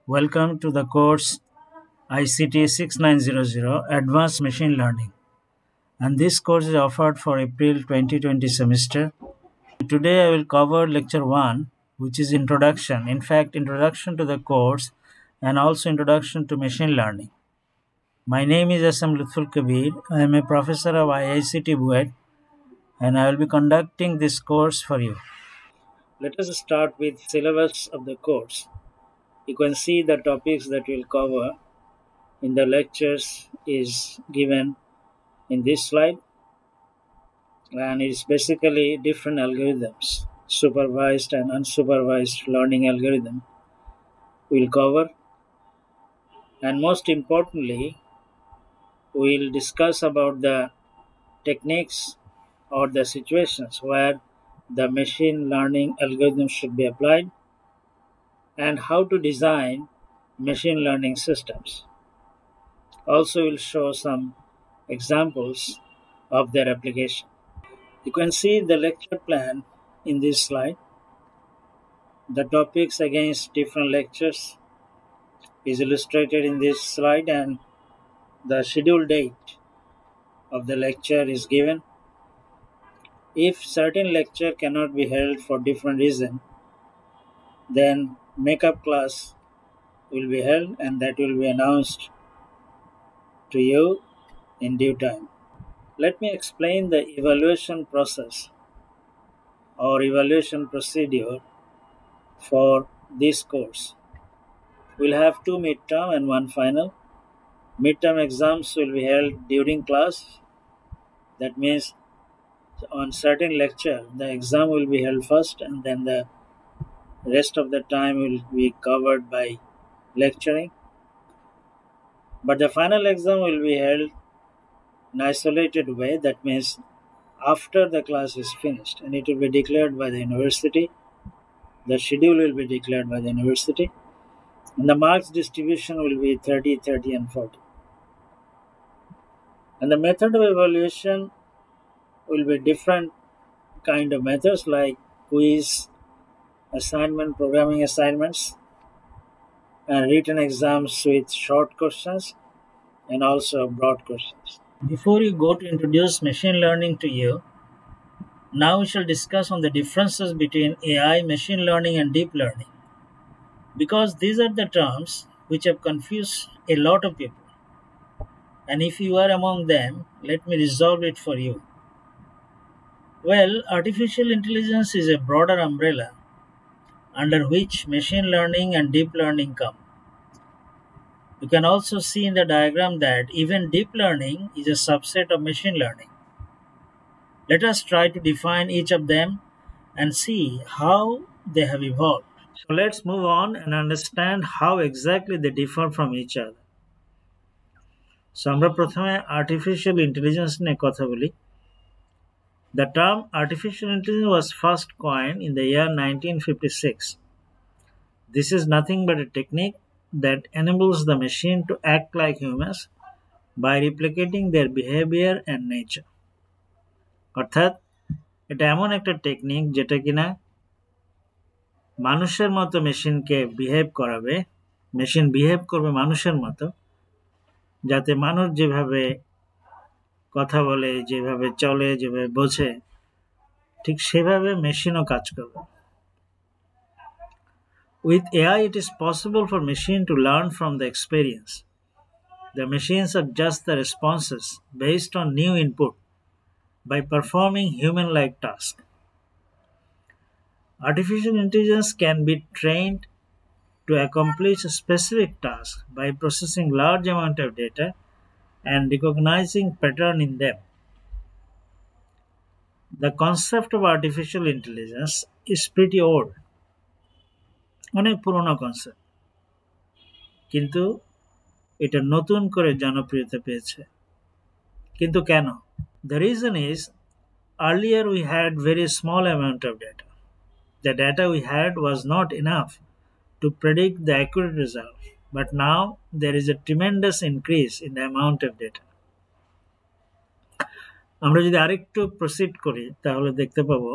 Welcome to the course ICT 6900 Advanced Machine Learning, and this course is offered for April 2020 semester. Today I will cover lecture 1, which is introduction. In fact, introduction to the course and also introduction to machine learning. My name is SM Lutful Kabir. I am a professor of IICT Buet and I will be conducting this course for you. Let us start with syllabus of the course. You can see the topics that we'll cover in the lectures is given in this slide, and it's basically different algorithms, supervised and unsupervised learning algorithm we'll cover, and most importantly we'll discuss about the techniques or the situations where the machine learning algorithm should be applied and how to design machine learning systems. Also we'll show some examples of their application. You can see the lecture plan in this slide. The topics against different lectures is illustrated in this slide, and the schedule date of the lecture is given. If certain lecture cannot be held for different reason, then makeup class will be held and that will be announced to you in due time. Let me explain the evaluation process or evaluation procedure for this course. We'll have 2 midterm and 1 final. Midterm exams will be held during class. That means on certain lecture, the exam will be held first and then the rest of the time will be covered by lecturing. But the final exam will be held in isolated way. That means after the class is finished, and it will be declared by the university. The schedule will be declared by the university. And the marks distribution will be 30, 30 and 40. And the method of evaluation will be different kind of methods like quiz, assignment, programming assignments, and written exams with short questions and also broad questions. Before you go to introduce machine learning to you, now we shall discuss on the differences between AI, machine learning and deep learning, because these are the terms which have confused a lot of people. And if you are among them, let me resolve it for you. Well, artificial intelligence is a broader umbrella under which machine learning and deep learning come. You can also see in the diagram that even deep learning is a subset of machine learning. Let us try to define each of them and see how they have evolved. So let's move on and understand how exactly they differ from each other. So আমরা প্রথমে artificial intelligence নিয়ে কথা বলি. The term artificial intelligence was first coined in the year 1956. This is nothing but a technique that enables the machine to act like humans by replicating their behavior and nature. অর্থাৎ এটা এমন একটা technique যেটা কিনা মানুষের মতো মেশিনকে behave করাবে, machine behave করবে মানুষের মতো, যাতে মানুষ যেভাবে কথা বলে, যেভাবে চলে, যেভাবে বোঝে, ঠিক সেভাবে মেশিনও কাজ করবে. With AI, it is possible for machine to learn from the experience. The machines adjust the responses based on new input by performing human-like tasks. Artificial intelligence can be trained to accomplish a specific task by processing large amount of data and recognizing pattern in them. The concept of artificial intelligence is pretty old. অনেক পুরনো concept, কিন্তু এটা নতুন করে জনপ্রিয়তা পেয়েছে. কিন্তু কেন? The reason is, earlier we had very small amount of data. The data we had was not enough to predict the accurate result, but now there is a tremendous increase in the amount of data. আমরা যদি আরেকটু proceed করি তাহলে দেখতে পাবো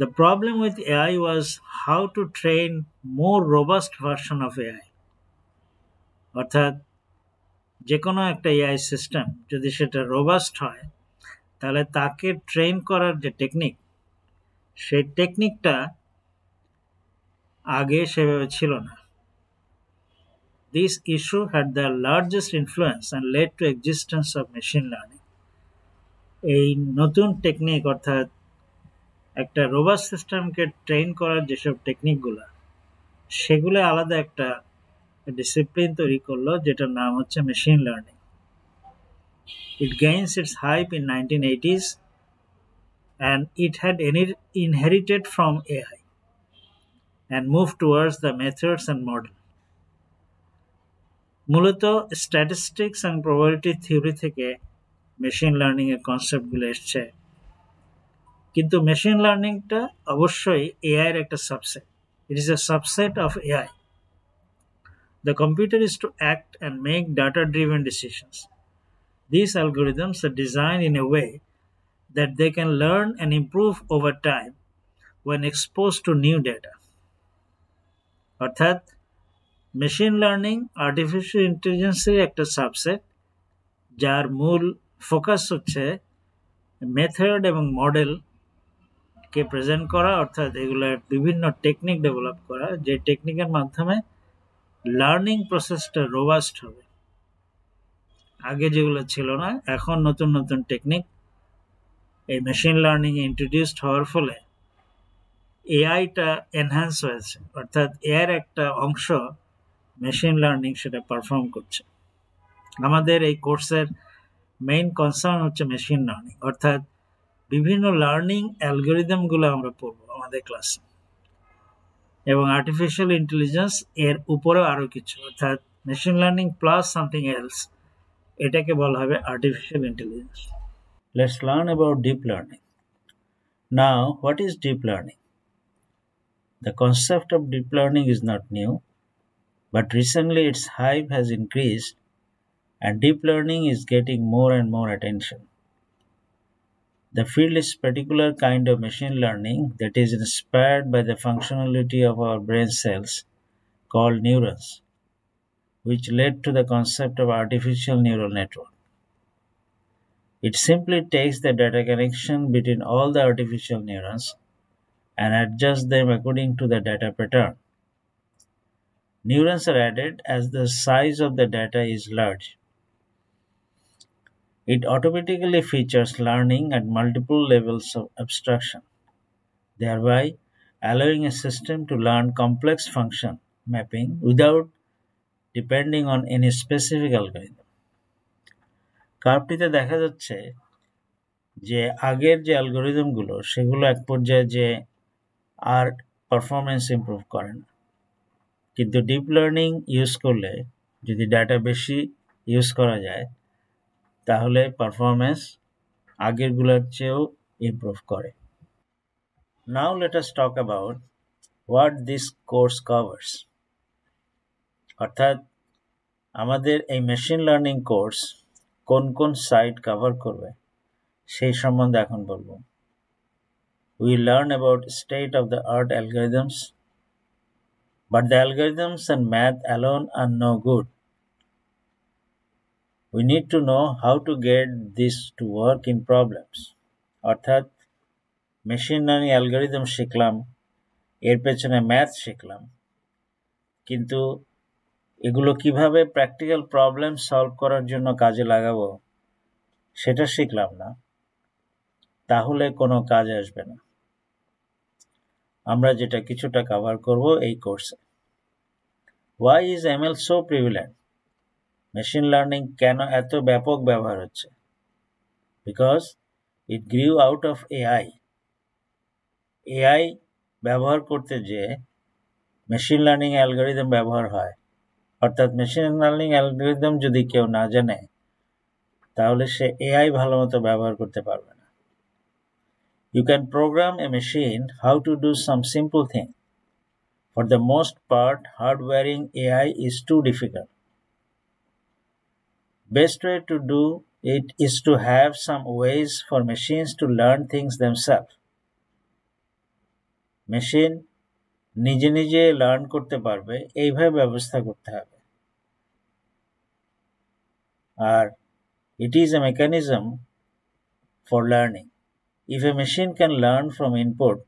the problem with AI was how to train more robust version of AI. অর্থাৎ যে কোনো একটা এআই সিস্টেম যদি সেটা রোবাস্ট হয় তাহলে তাকে ট্রেন করার যে টেকনিক সেই টেকনিকটা আগে সেভাবে ছিল না। This issue had the largest influence and led to existence of machine learning. এই নতুন টেকনিক অর্থাৎ একটা রোবাস্ট সিস্টেমকে ট্রেন করার যেসব টেকনিকগুলো সেগুলো আলাদা একটা ডিসিপ্লিন তৈরি করলো যেটার নাম হচ্ছে machine learning. It gains its hype in 1980s and it had inherited from AI and moved towards the methods and model. মূলত স্ট্যাটিস্টিক্স অ্যান্ড প্রবাবিলিটি থিওরি থেকে মেশিন লার্নিং এর কনসেপ্টগুলো এসছে, কিন্তু মেশিন লার্নিংটা অবশ্যই এআই এর একটা subset. It is a subset of AI. The computer is to act and make data-driven decisions. These algorithms are designed in a way that they can learn and improve over time when exposed to new data. অর্থাৎ machine learning artificial ইন্টেলিজেন্সের একটা subset, যার মূল focus হচ্ছে method এবং মডেলকে present করা, অর্থাৎ এগুলোর বিভিন্ন টেকনিক ডেভেলপ করা, যে টেকনিকের মাধ্যমে লার্নিং প্রসেসটা রোবাস্ট হবে। আগে যেগুলো ছিল না, এখন নতুন নতুন টেকনিক এই মেশিন লার্নিং এ ইন্ট্রোডিউসড হওয়ার ফলে এআইটা এনহ্যান্স হয়েছে, অর্থাৎ এর একটা অংশ মেশিন লার্নিং সেটা পারফর্ম করছে। আমাদের এই কোর্সের মেইন কনসার্ন হচ্ছে মেশিন লার্নিং, অর্থাৎ বিভিন্ন লার্নিং অ্যালগোরিদমগুলো আমরা পড়বো আমাদের ক্লাসে, এবং আর্টিফিশিয়াল ইন্টেলিজেন্স এর উপরেও আরও কিছু, অর্থাৎ machine learning plus something else, এটাকে বলা হবে artificial intelligence. Let's learn about deep learning. Now, what is deep learning? The concept of deep learning is not new, but recently its hype has increased and deep learning is getting more and more attention. The field is a particular kind of machine learning that is inspired by the functionality of our brain cells called neurons, which led to the concept of artificial neural network. It simply takes the data connection between all the artificial neurons and adjusts them according to the data pattern. Neurons are added as the size of the data is large. It automatically features learning at multiple levels of abstraction, thereby allowing a system to learn complex function mapping without depending on any specific algorithm. কার্ভটিতে দেখা যাচ্ছে যে আগের যে অ্যালগোরিদমগুলো সেগুলো এক পর্যায়ে যে আর performance improve করে না, কিন্তু ডিপ লার্নিং ইউজ করলে যদি ডাটা বেশি ইউজ করা যায় তাহলে পারফরমেন্স আগেরগুলোর চেয়েও ইমপ্রুভ করে। Now let us talk about what this course covers. অর্থাৎ আমাদের এই মেশিন লার্নিং কোর্স কোন কোন সাইট কভার করবে সেই সম্বন্ধে এখন বলবো। We learn about state-of-the-art algorithms, but the algorithms and math alone are no good. We need to know how to get this to work in problems. অর্থাৎ machine learning algorithm শিখলাম, এর পেছনে math শিখলাম, কিন্তু এগুলো কিভাবে প্র্যাকটিক্যাল প্রবলেম সলভ করার জন্য কাজে লাগাবো সেটা শিখলাম না, তাহলে কোনো কাজ আসবে না। আমরা যেটা কিছুটা কভার করব এই কোর্সে। Why is ML so prevalent? Machine learning কেন এত ব্যাপক ব্যবহার হচ্ছে? Because it grew out of AI. AI ব্যবহার করতে যে মেশিন লার্নিং অ্যালগোরিদম ব্যবহার হয়, অর্থাৎ মেশিন লার্নিং অ্যালগোরিদম যদি কেউ না জানে তাহলে সে AI ভালো মতো ব্যবহার করতে পারবে না। You can program a machine how to do some simple thing. For the most part, hardwiring AI is too difficult. Best way to do it is to have some ways for machines to learn things themselves. Machine নিজে নিজে learn করতে পারবে এইভাবে ব্যবস্থা করতে হবে। আর it is a mechanism for learning. If a machine can learn from input,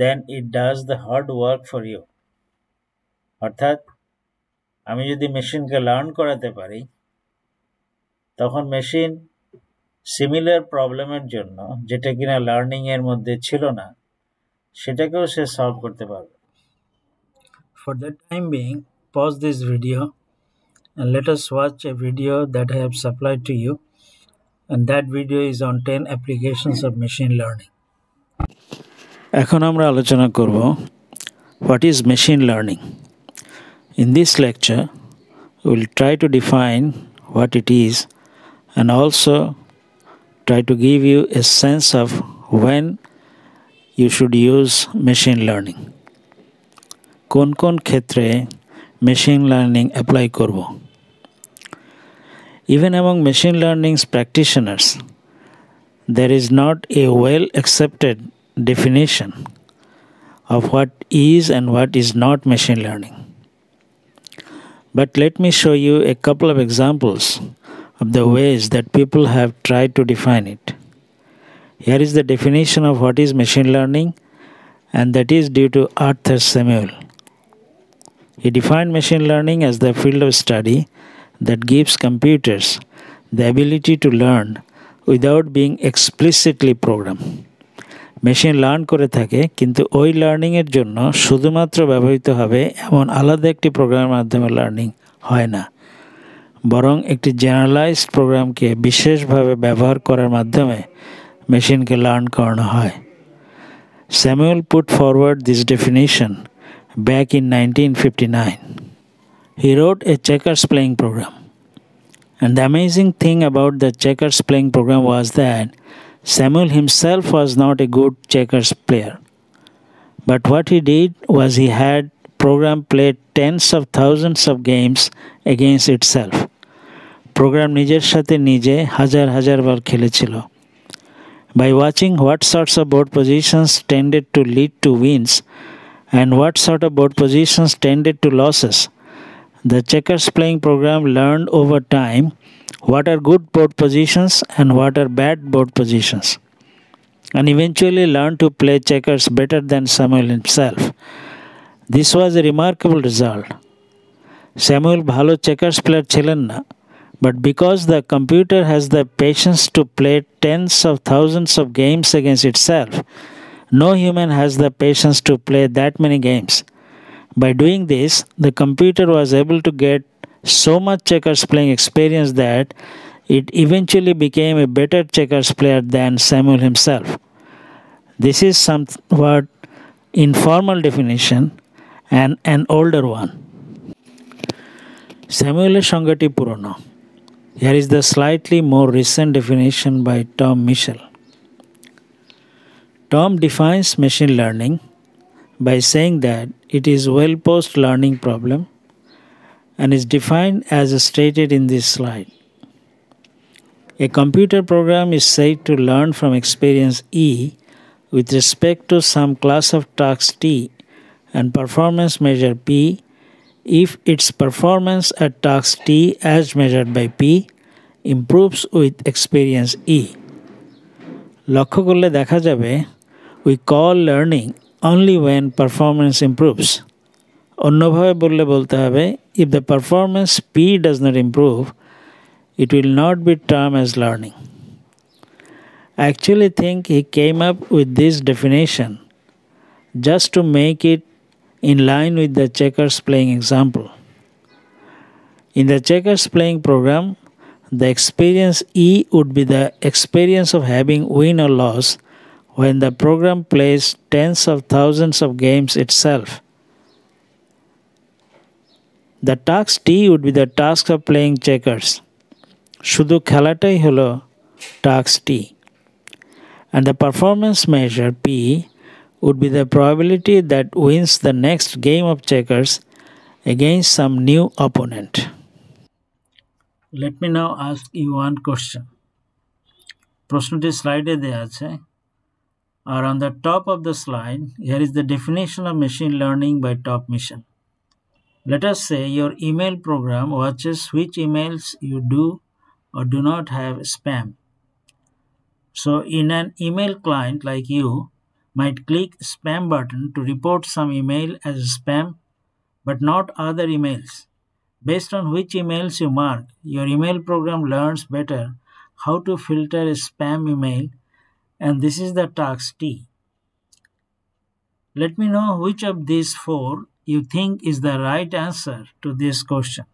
then it does the hard work for you. অর্থাৎ আমি যদি মেশিনকে লার্ন করাতে পারি তখন মেশিন সিমিলার প্রবলেমের জন্য যেটা কিনা লার্নিং এর মধ্যে ছিল না সেটাকেও সে সলভ করতে পারবে। For the time being, pause this video and let us watch a video that I have supplied to you, and that video is on 10 applications of machine learning. এখন আমরা আলোচনা করব what is machine learning. In this lecture, we will try to define what it is and also try to give you a sense of when you should use machine learning. কোন কোন ক্ষেত্রে machine learning apply করব। Even among machine learning's practitioners, there is not a well accepted definition of what is and what is not machine learning. But let me show you a couple of examples of the ways that people have tried to define it. Here is the definition of what is machine learning, and that is due to Arthur Samuel. He defined machine learning as the field of study that gives computers the ability to learn without being explicitly programmed. Machine learn করে থাকে কিন্তু ওই লার্নিংয়ের জন্য শুধুমাত্র ব্যবহৃত হবে এমন আলাদা একটি প্রোগ্রামের মাধ্যমে লার্নিং হয় না, বরং একটি জেনারেলাইজড প্রোগ্রামকে বিশেষভাবে ব্যবহার করার মাধ্যমে মেশিনকে লার্ন করানো হয়। Samuel put forward this definition back in 1959. He wrote a checkers playing program. And the amazing thing about the checkers playing program was that Samuel himself was not a good checkers player. But what he did was he had program played tens of thousands of games against itself. Program নিজের সাথে নিজে হাজার হাজার বার খেলেছিল। By watching what sorts of board positions tended to lead to wins and what sort of board positions tended to losses, the checkers playing program learned over time what are good board positions and what are bad board positions, and eventually learned to play checkers better than Samuel himself. This was a remarkable result. Samuel ভালো checkers player ছিলেন না, but because the computer has the patience to play tens of thousands of games against itself, no human has the patience to play that many games. By doing this, the computer was able to get so much checkers playing experience that it eventually became a better checkers player than Samuel himself. This is somewhat informal definition and an older one. Samuel's সংজ্ঞাটি পুরনো। Here is the slightly more recent definition by Tom Mischel. Tom defines machine learning by saying that it is a well-posed learning problem and is defined as stated in this slide. A computer program is said to learn from experience E with respect to some class of task T and performance measure P if its performance at task T as measured by P improves with experience E. লক্ষ্য করলে দেখা যাবে we call learning only when performance improves. অন্যভাবে বলতে হবে if the performance P does not improve, it will not be termed as learning. I actually think he came up with this definition just to make it in line with the checkers playing example. In the checkers playing program, the experience E would be the experience of having win or loss when the program plays tens of thousands of games itself. The task T would be the task of playing checkers. শুধু খেলাটাই হলো task T. And the performance measure P would be the probability that wins the next game of checkers against some new opponent. Let me now ask you one question. প্রশ্নটি স্লাইডে দেয়া আছে। Or on the top of the slide, here is the definition of machine learning by Tom Mischel. Let us say your email program watches which emails you do or do not have spam. So in an email client like you might click spam button to report some email as spam but not other emails. Based on which emails you mark, your email program learns better how to filter a spam email, and this is the task T. Let me know which of these four you think is the right answer to this question.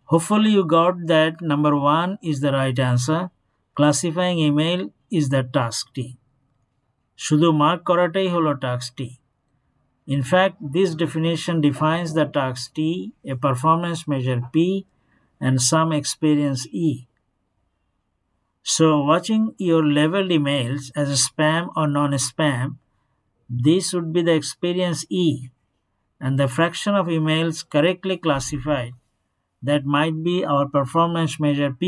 Hopefully you got that number 1 is the right answer. Classifying email is the task T. শুধু mark করাটাই হলো task T. In fact, this definition defines the task T, a performance measure P, and some experience E. So watching your labeled emails as a spam or non-spam, this would be the experience E, and the fraction of emails correctly classified, that might be our performance measure P.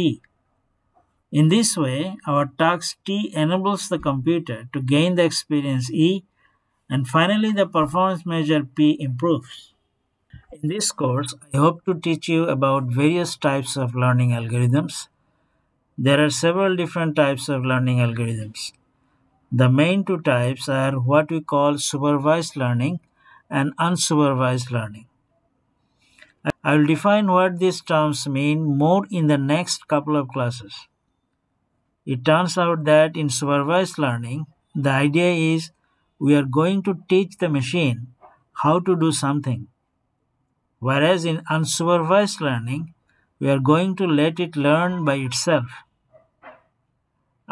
In this way, our task T enables the computer to gain the experience E, and finally the performance measure P improves. In this course, I hope to teach you about various types of learning algorithms. There are several different types of learning algorithms. The main two types are what we call supervised learning and unsupervised learning. I will define what these terms mean more in the next couple of classes. It turns out that in supervised learning, the idea is we are going to teach the machine how to do something, whereas in unsupervised learning, we are going to let it learn by itself.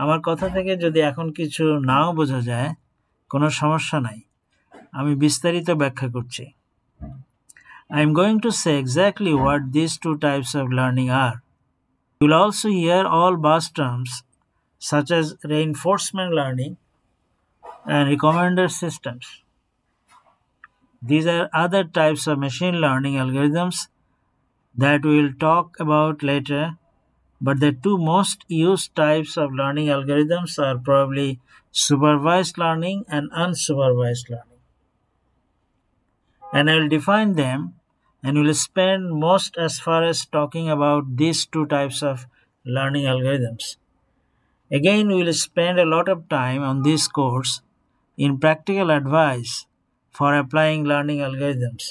আমার কথা থেকে যদি এখন কিছু নাও বোঝা যায়, কোনো সমস্যা নাই, আমি বিস্তারিত ব্যাখ্যা করছি। I am going to say exactly what these two types of learning are. You will also hear all buzz terms such as reinforcement learning and recommender systems. These are other types of machine learning algorithms that we will talk about later, but the two most used types of learning algorithms are probably supervised learning and unsupervised learning. And I will define them, and we will spend most as far as talking about these two types of learning algorithms. Again, we will spend a lot of time on this course in practical advice for applying learning algorithms.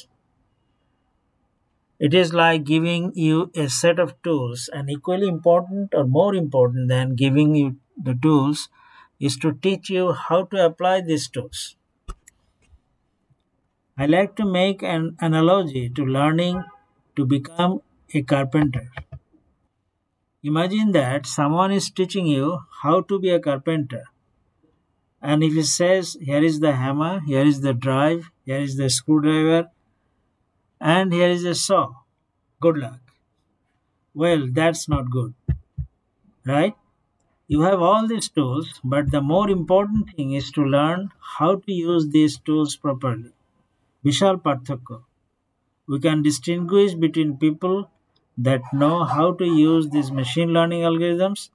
It is like giving you a set of tools, and equally important or more important than giving you the tools is to teach you how to apply these tools. I like to make an analogy to learning to become a carpenter. Imagine that someone is teaching you how to be a carpenter, and if he says, here is the hammer, here is the drive, here is the screwdriver, and here is a saw, good luck. Well, that's not good, right? You have all these tools, but the more important thing is to learn how to use these tools properly. Vishal Parthakya. We can distinguish between people that know how to use these machine learning algorithms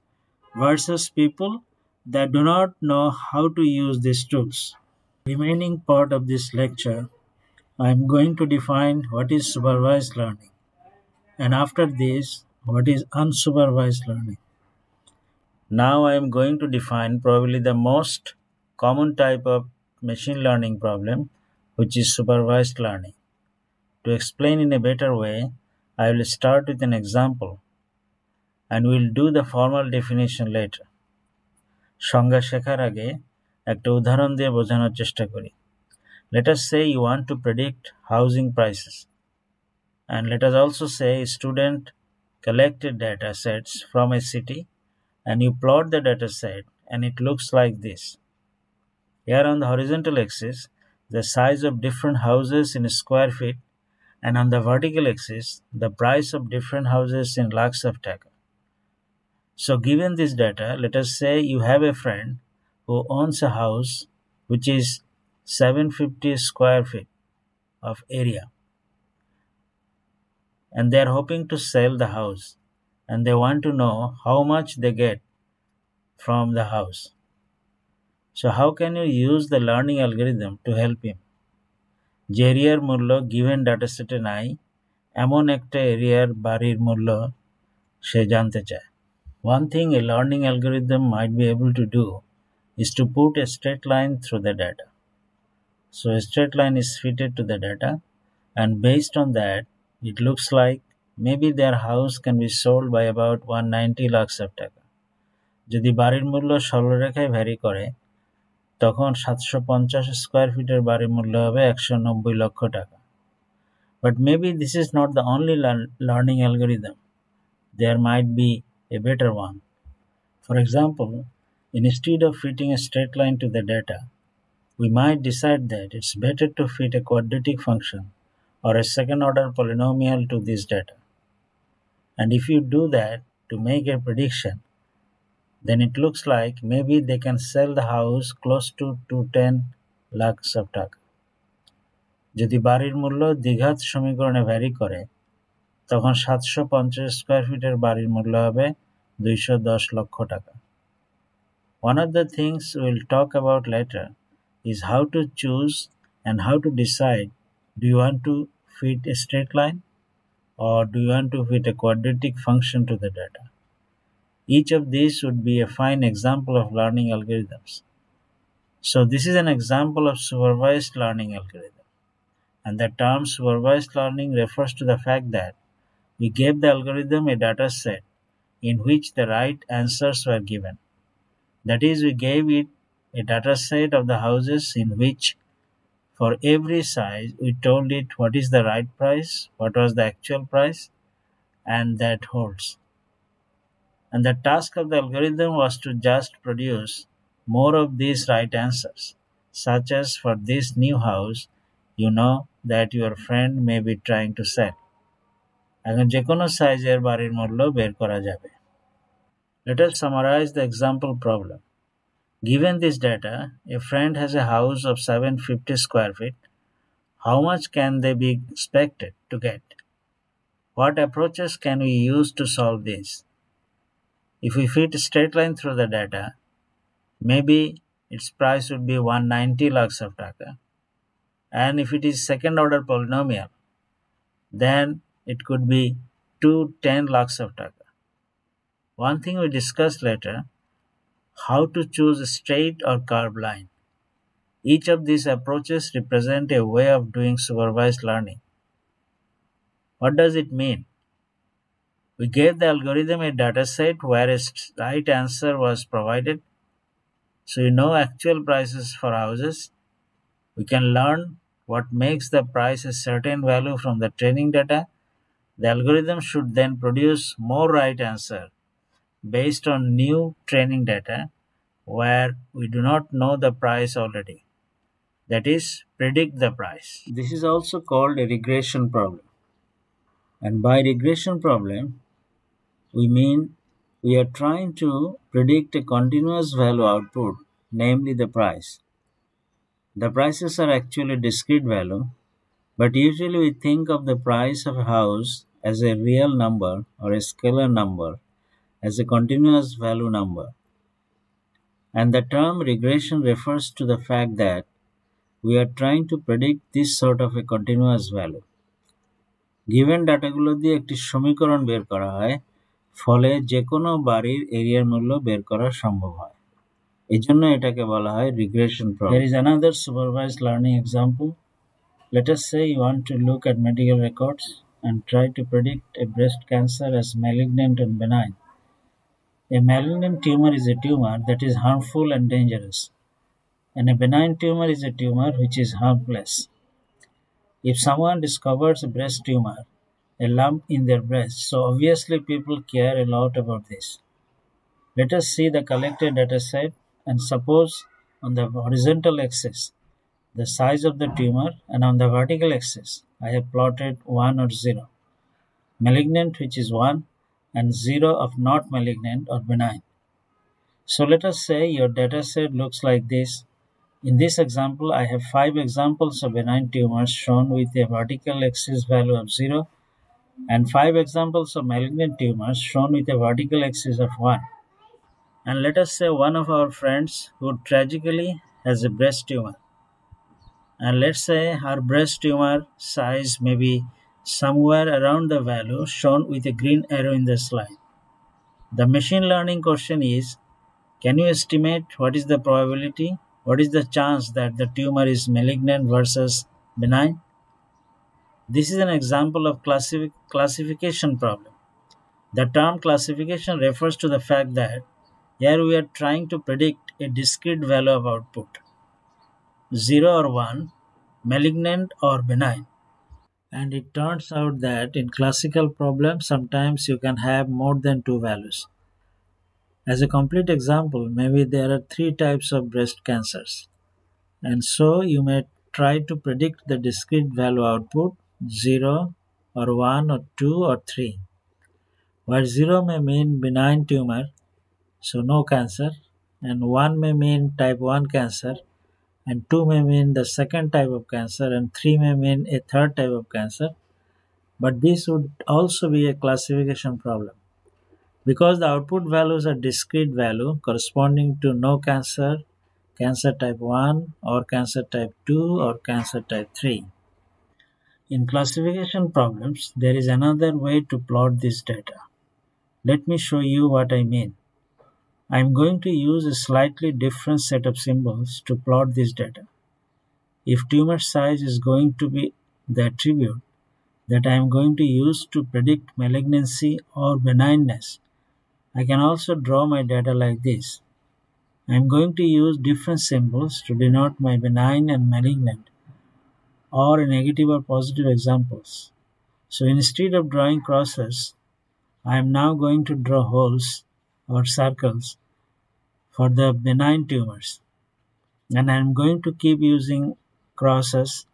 versus people that do not know how to use these tools. Remaining part of this lecture, I am going to define what is supervised learning, and after this, what is unsupervised learning. Now I am going to define probably the most common type of machine learning problem, which is supervised learning. To explain in a better way, I will start with an example, and we will do the formal definition later. সংজ্ঞা শেখার আগে একটা উদাহরণ দিয়ে বোঝানোর চেষ্টা করি। Let us say you want to predict housing prices, and let us also say a student collected data sets from a city, and you plot the data set, and it looks like this. Here on the horizontal axis, the size of different houses in square feet, and on the vertical axis, the price of different houses in lakhs of taka. So given this data, let us say you have a friend who owns a house which is 750 square feet of area, and they are hoping to sell the house, and they want to know how much they get from the house. So how can you use the learning algorithm to help him? যে এরিয়ার মূল্য given ডাটাসেটে নাই এমন একটা এরিয়ার বাড়ির মূল্য সে জানতে চায়। One thing a learning algorithm might be able to do is to put a straight line through the data. So a straight line is fitted to the data, and based on that, it looks like maybe their house can be sold by about 190 lakhs of টাকা। যদি বাড়ির মূল্য সরলরেখায় vary করে, তখন 750 square ফিটের বাড়ির মূল্য হবে 190 লক্ষ টাকা। But maybe this is not the only learning algorithm. There might be a better one. For example, instead of fitting a straight line to the data, we might decide that it's better to fit a quadratic function or a second-order polynomial to this data. And if you do that to make a prediction, then it looks like maybe they can sell the house close to 210 lakhs of টাকা। যদি বাড়ির মূল্য দ্বিঘাত সমীকরণে vary করে, তখন 750 square ফিটের বাড়ির মূল্য হবে 210 লক্ষ টাকা। One of the things we'll talk about later is how to choose and how to decide, do you want to fit a straight line or do you want to fit a quadratic function to the data? Each of these would be a fine example of learning algorithms. So this is an example of supervised learning algorithm. And the term supervised learning refers to the fact that we gave the algorithm a data set in which the right answers were given. That is, we gave it a data set of the houses in which for every size we told it what is the right price, what was the actual price, and that holds. And the task of the algorithm was to just produce more of these right answers, such as for this new house, you know that your friend may be trying to sell. এখন যে কোনো সাইজের বাড়ির মূল্য বের করা যাবে। Let us summarize the example problem. Given this data, a friend has a house of 750 square feet. How much can they be expected to get? What approaches can we use to solve this? If we fit a straight line through the data, maybe its price would be 190 lakhs of taka. And if it is second order polynomial, then it could be 210 lakhs of taka. One thing we discussed later, how to choose a straight or curved line. Each of these approaches represent a way of doing supervised learning. What does it mean? We gave the algorithm a dataset where a right answer was provided, so you know actual prices for houses. We can learn what makes the price a certain value from the training data. The algorithm should then produce more right answer based on new training data where we do not know the price already. That is, predict the price. This is also called a regression problem. And by regression problem, we mean we are trying to predict a continuous value output, namely the price. The prices are actually discrete value, but usually we think of the price of a house as a real number or a scalar number, as a continuous value number. And the term regression refers to the fact that we are trying to predict this sort of a continuous value. Given ডাটাগুলো দিয়ে একটি সমীকরণ বের করা হয়, ফলে যে কোনো বাড়ির এরিয়ার মূল্য বের করা সম্ভব হয়। এজন্য এটাকে বলা হয় regression problem. There is another supervised learning example. Let us say you want to look at medical records and try to predict a breast cancer as malignant and benign. A malignant tumor is a tumor that is harmful and dangerous, and a benign tumor is a tumor which is harmless. If someone discovers a breast tumor, a lump in their breast, so obviously people care a lot about this. Let us see the collected data set, and suppose on the horizontal axis the size of the tumor, and on the vertical axis I have plotted 1 or 0, malignant which is 1 and 0 of not malignant or benign. So let us say your data set looks like this. In this example, I have 5 examples of benign tumors shown with a vertical axis value of 0 and 5 examples of malignant tumors shown with a vertical axis of 1. And let us say one of our friends who tragically has a breast tumor. And let's say her breast tumor size may be somewhere around the value shown with a green arrow in the slide. The machine learning question is, can you estimate what is the probability? What is the chance that the tumor is malignant versus benign? This is an example of classification problem. The term classification refers to the fact that here we are trying to predict a discrete value of output, 0 or 1, malignant or benign. And it turns out that in classical problems, sometimes you can have more than two values. As a complete example, maybe there are three types of breast cancers. And so you may try to predict the discrete value output, 0 or 1 or 2 or 3. Where 0 may mean benign tumor, so no cancer, and 1 may mean type 1 cancer, and 2 may mean the second type of cancer, and 3 may mean a third type of cancer. But this would also be a classification problem. Because the output values are discrete value corresponding to no cancer, cancer type 1 or cancer type 2 or cancer type 3. In classification problems, there is another way to plot this data. Let me show you what I mean. I am going to use a slightly different set of symbols to plot this data. If tumor size is going to be the attribute that I am going to use to predict malignancy or benignness, I can also draw my data like this. I am going to use different symbols to denote my benign and malignant or negative or positive examples. So instead of drawing crosses, I am now going to draw holes or circles for the benign tumors, and I am going to keep using crosses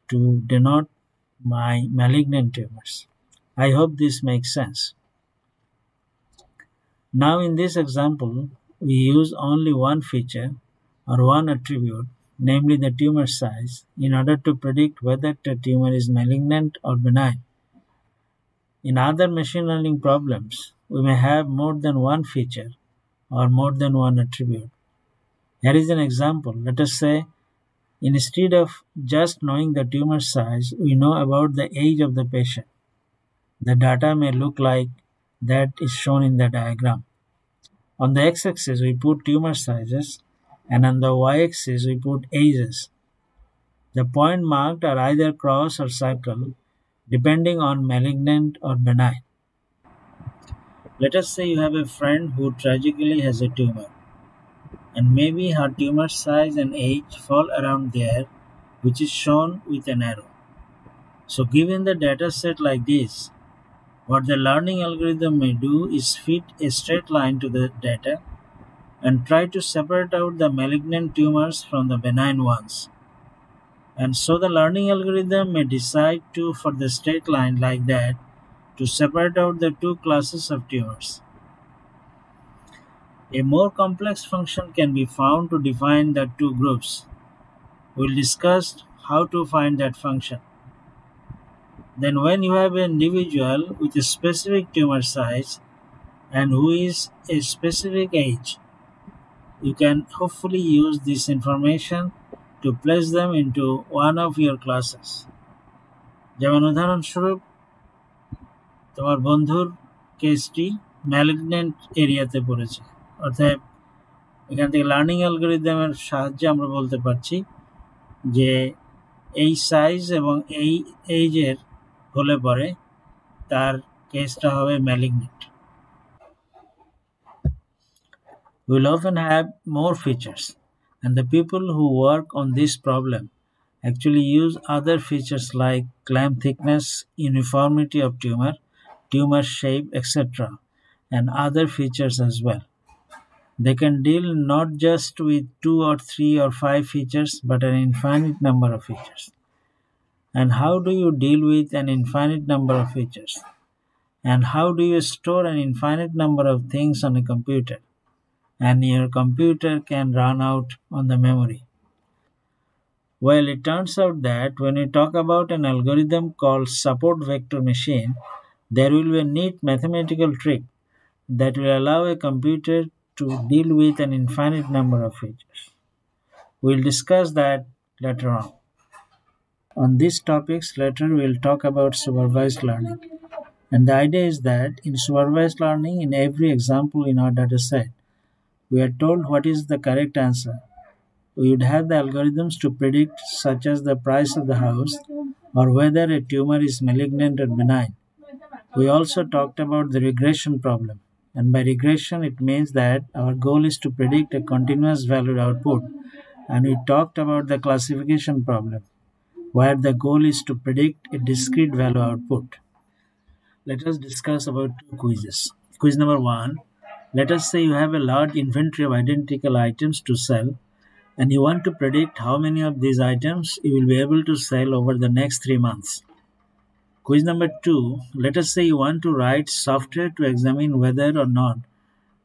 to denote my malignant tumors. I hope this makes sense. Now in this example, we use only one feature or one attribute, namely the tumor size, in order to predict whether the tumor is malignant or benign. In other machine learning problems, we may have more than one feature or more than one attribute. Here is an example. Let us say, instead of just knowing the tumor size, we know about the age of the patient. The data may look like that is shown in the diagram. On the x-axis, we put tumor sizes, and on the y-axis, we put ages. The point marked are either cross or circle, depending on malignant or benign. Let us say you have a friend who tragically has a tumor, and maybe her tumor size and age fall around there, which is shown with an arrow. So given the data set like this, what the learning algorithm may do is fit a straight line to the data and try to separate out the malignant tumors from the benign ones. And so the learning algorithm may decide to, for the straight line like that, to separate out the two classes of tumors. A more complex function can be found to define the two groups. We'll discuss how to find that function. Then when you have an individual with a specific tumor size and who is a specific age, you can hopefully use this information to place them into one of your classes. যেমন উদাহরণস্বরূপ তোমার বন্ধুর কেসটি malignant এরিয়াতে পড়েছে, অর্থাৎ এখান থেকে লার্নিং অ্যালগরিদমের সাহায্যে আমরা বলতে পারছি যে এই সাইজ এবং এই এইজের হলে পরে তার কেসটা হবে malignant. We'll often have more features, and the people who work on this problem actually use other features like clamp thickness, uniformity of tumor, tumor shape, etc., and other features as well. They can deal not just with 2 or 3 or 5 features, but an infinite number of features. And how do you deal with an infinite number of features? And how do you store an infinite number of things on a computer? And your computer can run out on the memory. Well, it turns out that when we talk about an algorithm called support vector machine, there will be a neat mathematical trick that will allow a computer to deal with an infinite number of features. We'll discuss that later on. On these topics later we'll talk about supervised learning. And the idea is that in supervised learning, in every example in our data set, we are told what is the correct answer. We would have the algorithms to predict, such as the price of the house or whether a tumor is malignant or benign. We also talked about the regression problem. And by regression, it means that our goal is to predict a continuous valued output. And we talked about the classification problem, where the goal is to predict a discrete value output. Let us discuss about two quizzes. Quiz number one. Let us say you have a large inventory of identical items to sell and you want to predict how many of these items you will be able to sell over the next 3 months. Quiz number two. Let us say you want to write software to examine whether or not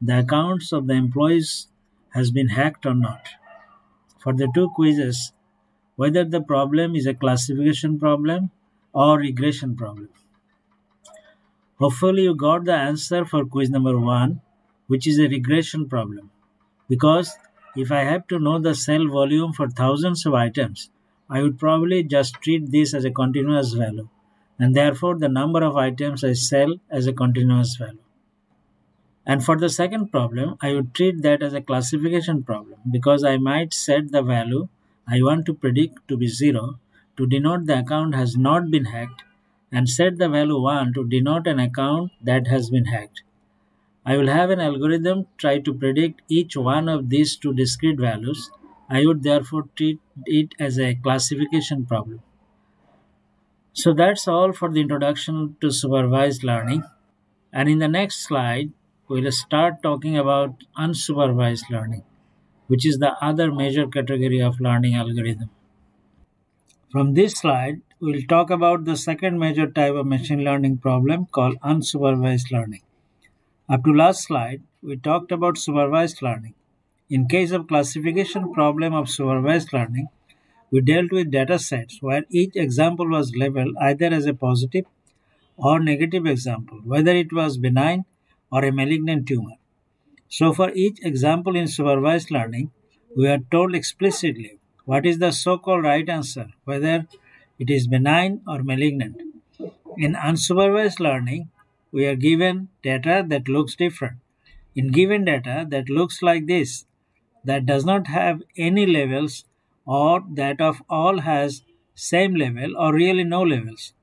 the accounts of the employees has been hacked or not. For the two quizzes, whether the problem is a classification problem or regression problem. Hopefully you got the answer for quiz number one, which is a regression problem. Because if I have to know the sell volume for thousands of items, I would probably just treat this as a continuous value, and therefore the number of items I sell as a continuous value. And for the second problem, I would treat that as a classification problem because I might set the value I want to predict to be 0 to denote the account has not been hacked and set the value 1 to denote an account that has been hacked. I will have an algorithm try to predict each one of these two discrete values. I would therefore treat it as a classification problem. So that's all for the introduction to supervised learning. And in the next slide, we'll start talking about unsupervised learning, which is the other major category of learning algorithm. From this slide, we'll talk about the second major type of machine learning problem called unsupervised learning. Up to last slide, we talked about supervised learning. In case of classification problem of supervised learning, we dealt with data sets where each example was labeled either as a positive or negative example, whether it was benign or a malignant tumor. So for each example in supervised learning, we are told explicitly what is the so-called right answer, whether it is benign or malignant. In unsupervised learning, we are given data that looks different. In given data that looks like this, that does not have any labels or that of all has same level or really no labels.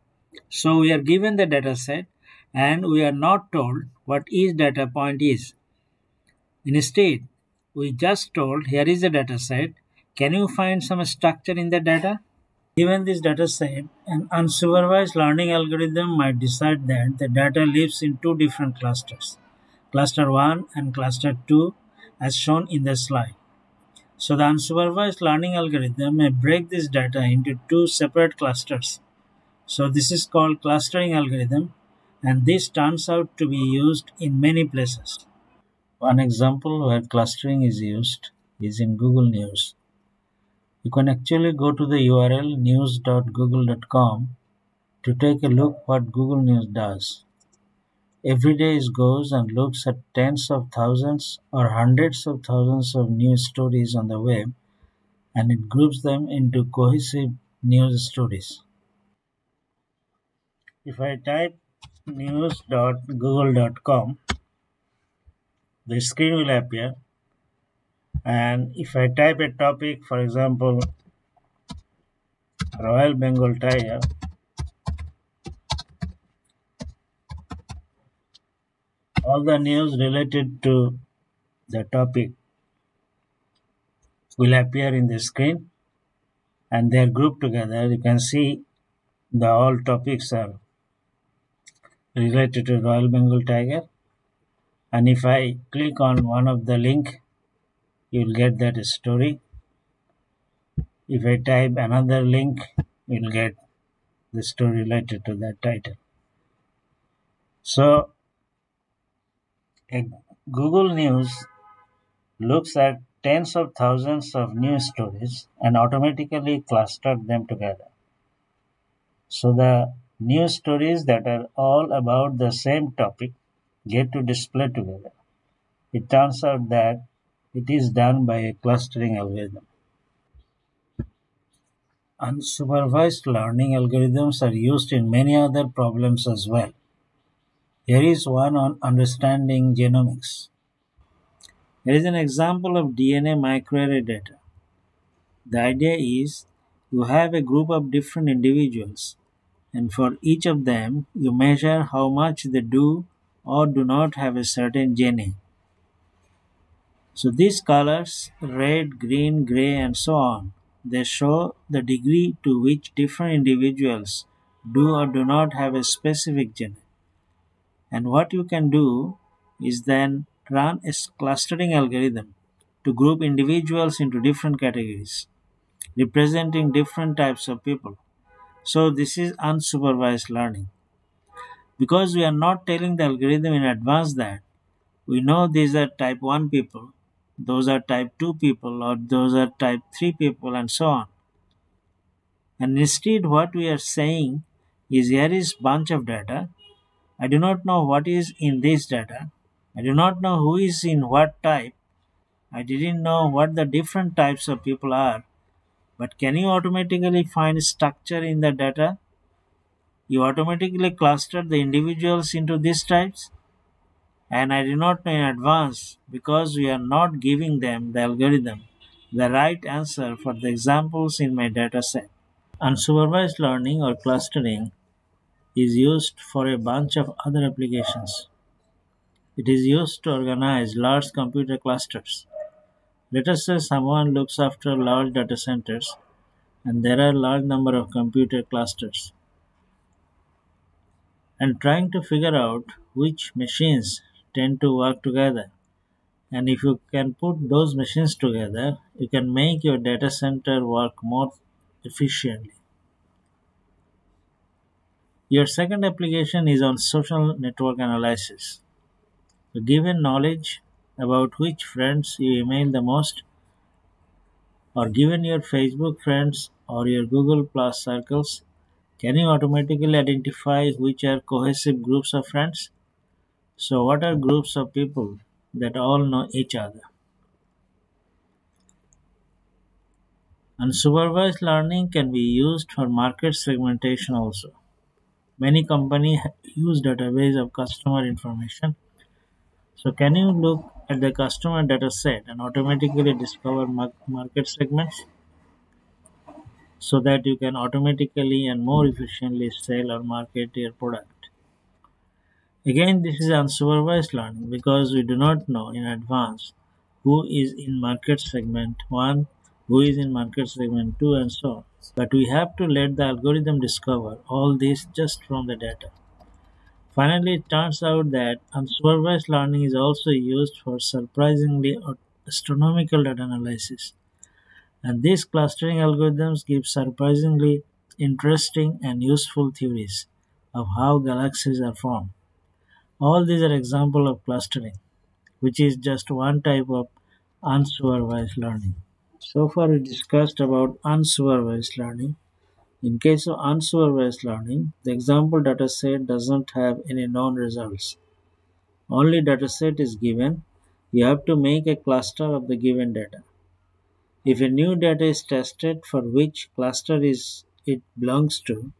So we are given the data set and we are not told what each data point is. Instead, we just told here is a data set. Can you find some structure in the data? Given this data set, an unsupervised learning algorithm might decide that the data lives in two different clusters, cluster 1 and cluster 2 as shown in the slide. So the unsupervised learning algorithm may break this data into two separate clusters. So this is called clustering algorithm and this turns out to be used in many places. One example where clustering is used is in Google News. You can actually go to the URL news.google.com to take a look what Google News does. Every day it goes and looks at tens of thousands or hundreds of thousands of news stories on the web and it groups them into cohesive news stories. If I type news.google.com, the screen will appear, and if I type a topic, for example, Royal Bengal Tiger, all the news related to the topic will appear in the screen and they are grouped together. You can see the all topics are related to Royal Bengal Tiger, and if I click on one of the link, you will get that story. If I type another link, you will get the story related to that title. So Google News looks at tens of thousands of news stories and automatically clustered them together. So the news stories that are all about the same topic get to display together. It turns out that it is done by a clustering algorithm. Unsupervised learning algorithms are used in many other problems as well. Here is one on understanding genomics. Here is an example of DNA microarray data. The idea is you have a group of different individuals, and for each of them, you measure how much they do or do not have a certain gene. So these colors, red, green, gray, and so on, they show the degree to which different individuals do or do not have a specific gene. And what you can do is then run a clustering algorithm to group individuals into different categories, representing different types of people. So this is unsupervised learning. Because we are not telling the algorithm in advance that we know these are type 1 people, those are type 2 people, or those are type 3 people, and so on. And instead, what we are saying is here is bunch of data. I do not know what is in this data. I do not know who is in what type. I didn't know what the different types of people are. But can you automatically find structure in the data? You automatically cluster the individuals into these types? And I do not know in advance because we are not giving them the algorithm the right answer for the examples in my data set. Unsupervised learning or clustering is used for a bunch of other applications. It is used to organize large computer clusters. Let us say someone looks after large data centers and there are a large number of computer clusters and trying to figure out which machines tend to work together. And if you can put those machines together, you can make your data center work more efficiently. Your second application is on social network analysis. So given knowledge about which friends you email the most, or given your Facebook friends or your Google Plus circles, can you automatically identify which are cohesive groups of friends? So, what are groups of people that all know each other? Unsupervised learning can be used for market segmentation also. Many companies use database of customer information. So, can you look at the customer data set and automatically discover market segments so that you can automatically and more efficiently sell or market your product? Again, this is unsupervised learning because we do not know in advance who is in market segment 1, who is in market segment 2, and so on. But we have to let the algorithm discover all this just from the data. Finally, it turns out that unsupervised learning is also used for surprisingly astronomical data analysis. And these clustering algorithms give surprisingly interesting and useful theories of how galaxies are formed. All these are examples of clustering, which is just one type of unsupervised learning. So far we discussed about unsupervised learning. In case of unsupervised learning, the example dataset doesn't have any known results. Only dataset is given. You have to make a cluster of the given data. If a new data is tested for which cluster it belongs to,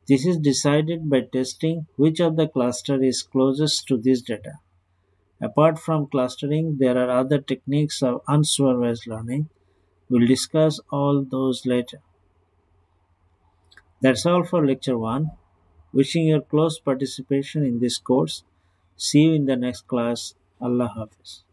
this is decided by testing which of the cluster is closest to this data. Apart from clustering, there are other techniques of unsupervised learning. We'll discuss all those later. That's all for lecture 1. Wishing you close participation in this course. See you in the next class. Allah Hafiz.